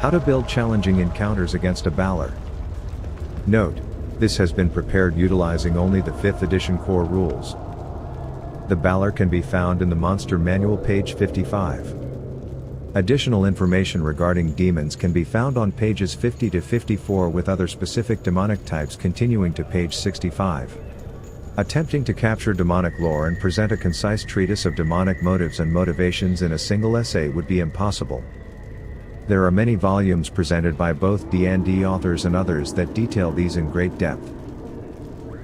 How to build challenging encounters against a Balor. Note: this has been prepared utilizing only the 5th edition core rules. The Balor can be found in the Monster Manual page 55. Additional information regarding demons can be found on pages 50 to 54 with other specific demonic types continuing to page 65. Attempting to capture demonic lore and present a concise treatise of demonic motives and motivations in a single essay would be impossible. There are many volumes presented by both D&D authors and others that detail these in great depth.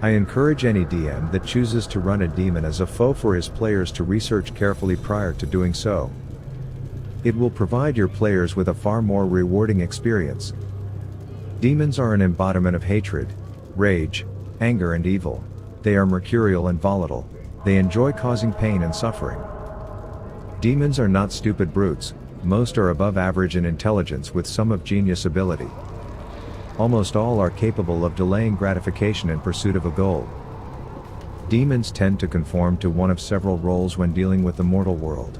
I encourage any DM that chooses to run a demon as a foe for his players to research carefully prior to doing so. It will provide your players with a far more rewarding experience. Demons are an embodiment of hatred, rage, anger and evil. They are mercurial and volatile. They enjoy causing pain and suffering. Demons are not stupid brutes. Most are above average in intelligence with some of genius ability. Almost all are capable of delaying gratification in pursuit of a goal. Demons tend to conform to one of several roles when dealing with the mortal world.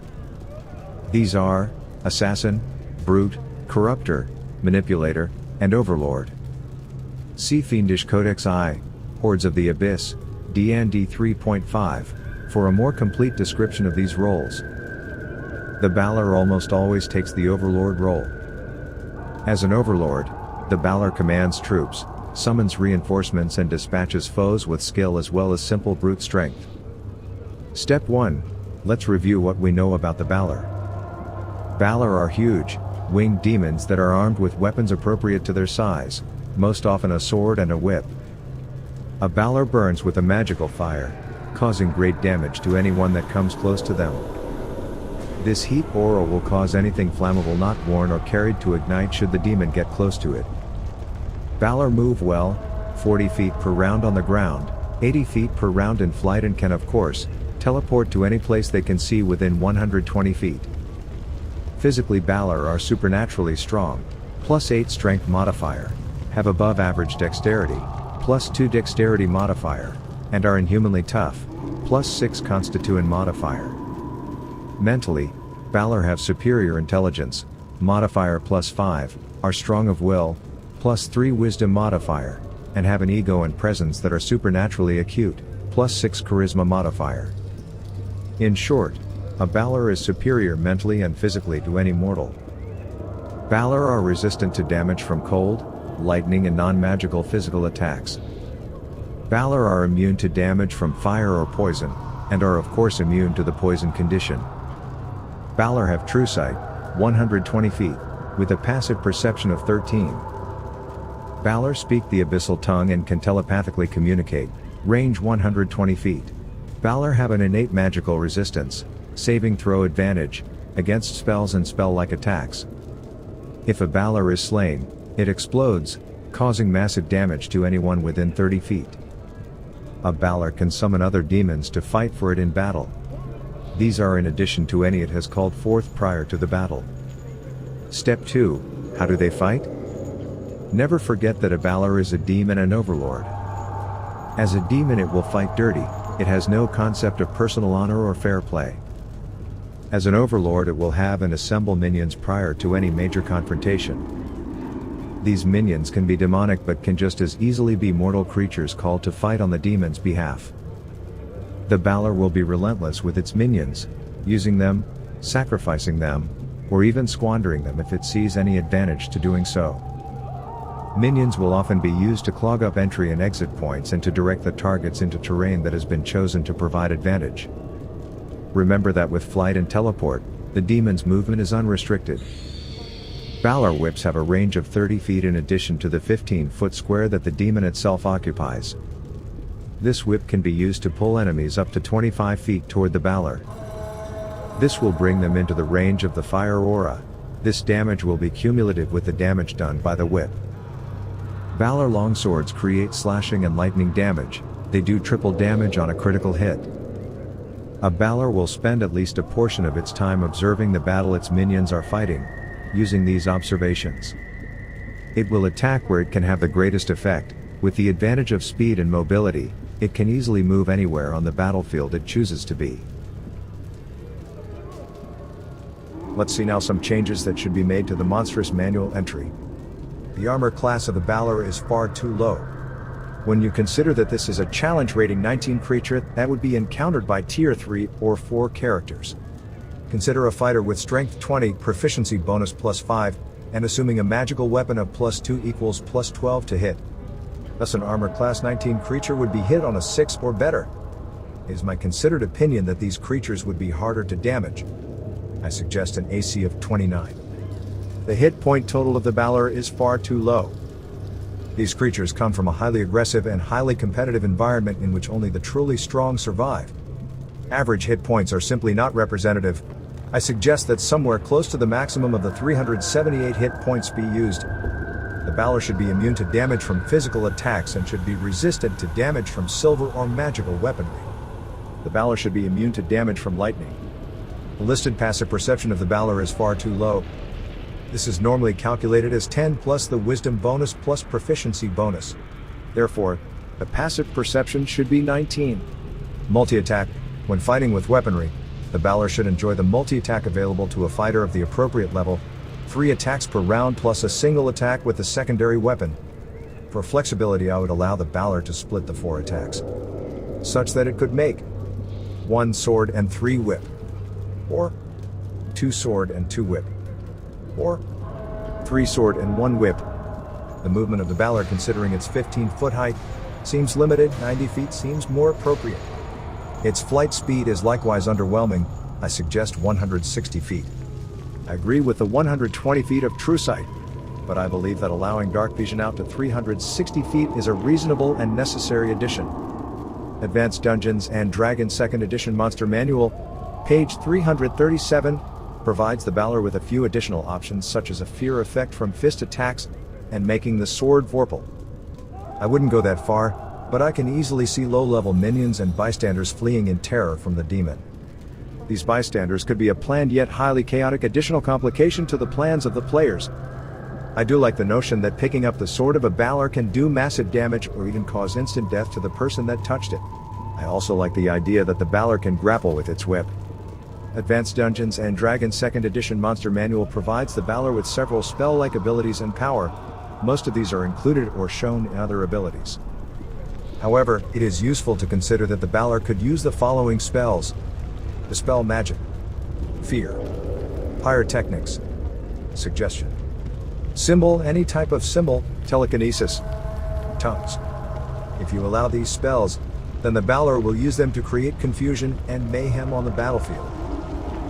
These are assassin, brute, corruptor, manipulator, and overlord. See Fiendish Codex I, Hordes of the Abyss, D&D 3.5, for a more complete description of these roles. The Balor almost always takes the overlord role. As an overlord, the Balor commands troops, summons reinforcements and dispatches foes with skill as well as simple brute strength. Step 1. Let's review what we know about the Balor. Balor are huge, winged demons that are armed with weapons appropriate to their size, most often a sword and a whip. A Balor burns with a magical fire, causing great damage to anyone that comes close to them. This heat aura will cause anything flammable not worn or carried to ignite should the demon get close to it. Balor move well, 40 feet per round on the ground, 80 feet per round in flight, and can of course, teleport to any place they can see within 120 feet. Physically, Balor are supernaturally strong, +8 strength modifier, have above average dexterity, +2 dexterity modifier, and are inhumanly tough, +6 constitution modifier. Mentally, Balor have superior intelligence, modifier +5, are strong of will, +3 wisdom modifier, and have an ego and presence that are supernaturally acute, +6 charisma modifier. In short, a Balor is superior mentally and physically to any mortal. Balor are resistant to damage from cold, lightning and non-magical physical attacks. Balor are immune to damage from fire or poison, and are of course immune to the poison condition. Balor have true sight, 120 feet, with a passive perception of 13. Balor speak the abyssal tongue and can telepathically communicate, range 120 feet. Balor have an innate magical resistance, saving throw advantage, against spells and spell-like attacks. If a Balor is slain, it explodes, causing massive damage to anyone within 30 feet. A Balor can summon other demons to fight for it in battle. These are in addition to any it has called forth prior to the battle. Step 2. How do they fight? Never forget that a Balor is a demon and overlord. As a demon it will fight dirty, it has no concept of personal honor or fair play. As an overlord it will have and assemble minions prior to any major confrontation. These minions can be demonic but can just as easily be mortal creatures called to fight on the demon's behalf. The Balor will be relentless with its minions, using them, sacrificing them, or even squandering them if it sees any advantage to doing so. Minions will often be used to clog up entry and exit points and to direct the targets into terrain that has been chosen to provide advantage. Remember that with flight and teleport, the demon's movement is unrestricted. Balor Whips have a range of 30 feet in addition to the 15-foot square that the demon itself occupies. This whip can be used to pull enemies up to 25 feet toward the Balor. This will bring them into the range of the fire aura. This damage will be cumulative with the damage done by the whip. Balor longswords create slashing and lightning damage. They do triple damage on a critical hit. A Balor will spend at least a portion of its time observing the battle its minions are fighting, using these observations. It will attack where it can have the greatest effect. With the advantage of speed and mobility, it can easily move anywhere on the battlefield it chooses to be. Let's see now some changes that should be made to the monstrous manual entry. The armor class of the Balor is far too low. When you consider that this is a challenge rating 19 creature that would be encountered by tier 3 or 4 characters. Consider a fighter with strength 20, proficiency bonus +5, and assuming a magical weapon of +2 equals +12 to hit. Thus an armor class 19 creature would be hit on a 6 or better. It is my considered opinion that these creatures would be harder to damage. I suggest an AC of 29. The hit point total of the Balor is far too low. These creatures come from a highly aggressive and highly competitive environment in which only the truly strong survive. Average hit points are simply not representative. I suggest that somewhere close to the maximum of the 378 hit points be used. The Balor should be immune to damage from physical attacks and should be resistant to damage from silver or magical weaponry. The Balor should be immune to damage from lightning. The listed passive perception of the Balor is far too low. This is normally calculated as 10 plus the wisdom bonus plus proficiency bonus. Therefore, the passive perception should be 19. Multi-attack. When fighting with weaponry, the Balor should enjoy the multi-attack available to a fighter of the appropriate level, 3 attacks per round plus a single attack with a secondary weapon. For flexibility, I would allow the Balor to split the 4 attacks, such that it could make 1 sword and 3 whip, or 2 sword and 2 whip, or 3 sword and 1 whip. The movement of the Balor, considering its 15-foot height, seems limited. 90 feet seems more appropriate. Its flight speed is likewise underwhelming. I suggest 160 feet. I agree with the 120 feet of true sight, but I believe that allowing dark vision out to 360 feet is a reasonable and necessary addition. Advanced Dungeons and Dragons 2nd Edition Monster Manual, page 337, provides the Balor with a few additional options such as a fear effect from fist attacks and making the sword vorpal. I wouldn't go that far, but I can easily see low-level minions and bystanders fleeing in terror from the demon. These bystanders could be a planned yet highly chaotic additional complication to the plans of the players. I do like the notion that picking up the sword of a Balor can do massive damage or even cause instant death to the person that touched it. I also like the idea that the Balor can grapple with its whip. Advanced Dungeons and Dragons 2nd Edition Monster Manual provides the Balor with several spell-like abilities and power. Most of these are included or shown in other abilities. However, it is useful to consider that the Balor could use the following spells: Dispel Magic, Fear, Pyrotechnics, Suggestion, Symbol, any type of symbol, Telekinesis, Tongues. If you allow these spells, then the Balor will use them to create confusion and mayhem on the battlefield.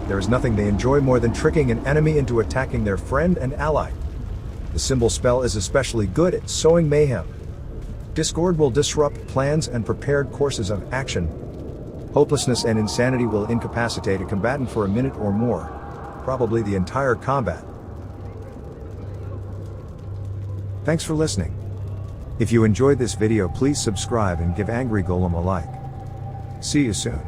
There is nothing they enjoy more than tricking an enemy into attacking their friend and ally. The symbol spell is especially good at sowing mayhem. Discord will disrupt plans and prepared courses of action. Hopelessness and Insanity will incapacitate a combatant for a minute or more, probably the entire combat. Thanks for listening. If you enjoyed this video, please subscribe and give Angry Golem a like. See you soon.